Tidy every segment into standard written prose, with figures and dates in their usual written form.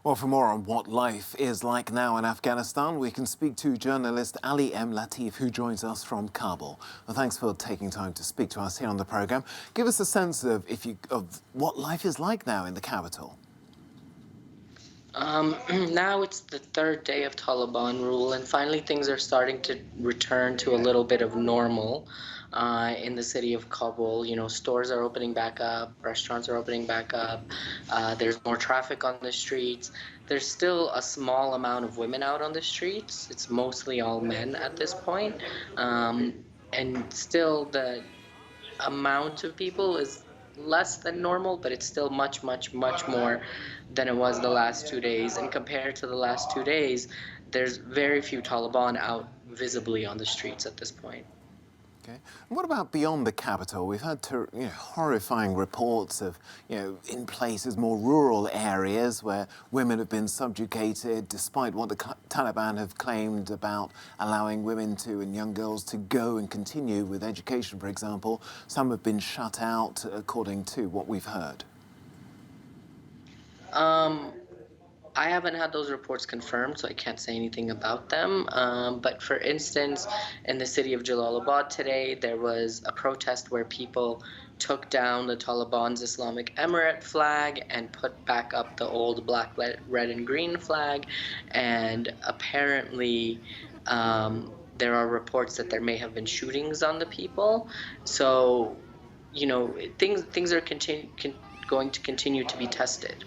Well, for more on what life is like now in Afghanistan, we can speak to journalist Ali M. Latif, who joins us from Kabul. Well, thanks for taking time to speak to us here on the programme. Give us a sense of what life is like now in the capital. Now it's the third day of Taliban rule, and finally things are starting to return to a little bit of normal in the city of Kabul. You know, stores are opening back up, restaurants are opening back up, there's more traffic on the streets. There's still a small amount of women out on the streets. It's mostly all men at this point. And still the amount of people is less than normal, but it's still much, much, much more than it was the last 2 days. And compared to the last 2 days, there's very few Taliban out visibly on the streets at this point. Okay. And what about beyond the capital? We've had horrifying reports of, in places, more rural areas where women have been subjugated, despite what the Taliban have claimed about allowing women and young girls to go and continue with education, for example. Some have been shut out, according to what we've heard. I haven't had those reports confirmed, so I can't say anything about them. But for instance, in the city of Jalalabad today, there was a protest where people took down the Taliban's Islamic Emirate flag and put back up the old black, red, and green flag. And apparently, there are reports that there may have been shootings on the people. So, things are going to continue to be tested.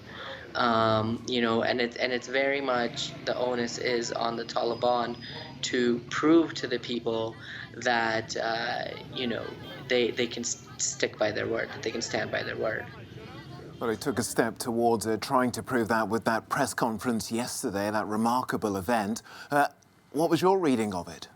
And it's very much the onus is on the Taliban to prove to the people that they can stick by their word, that they can stand by their word. Well, he took a step towards trying to prove that with that press conference yesterday, that remarkable event. What was your reading of it?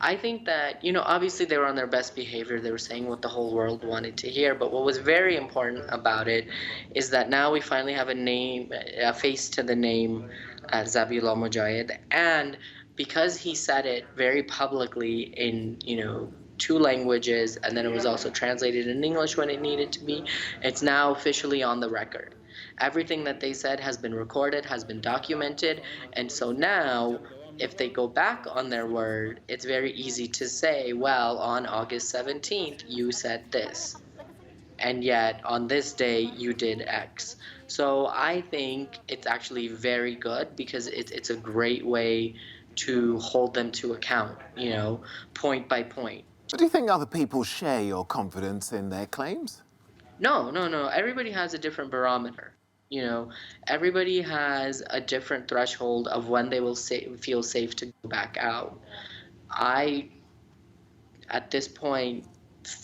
I think that, obviously they were on their best behavior. They were saying what the whole world wanted to hear. But what was very important about it is that now we finally have a face to the name Zabiullah Mujahid. And because he said it very publicly in, 2 languages, and then it was also translated in English when it needed to be, it's now officially on the record. Everything that they said has been recorded, has been documented. And so now, if they go back on their word, it's very easy to say, well, on August 17th, you said this, and yet on this day you did X. So I think it's actually very good because it's a great way to hold them to account, point by point. But do you think other people share your confidence in their claims? No. Everybody has a different barometer. Everybody has a different threshold of when they will feel safe to go back out. I, at this point,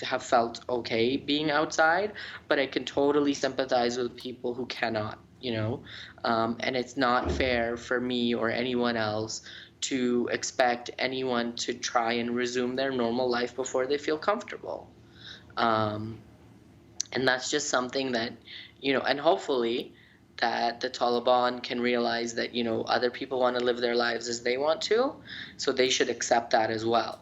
have felt okay being outside, but I can totally sympathize with people who cannot, and it's not fair for me or anyone else to expect anyone to try and resume their normal life before they feel comfortable. And that's just something that, and hopefully that the Taliban can realize that, other people want to live their lives as they want to, so they should accept that as well.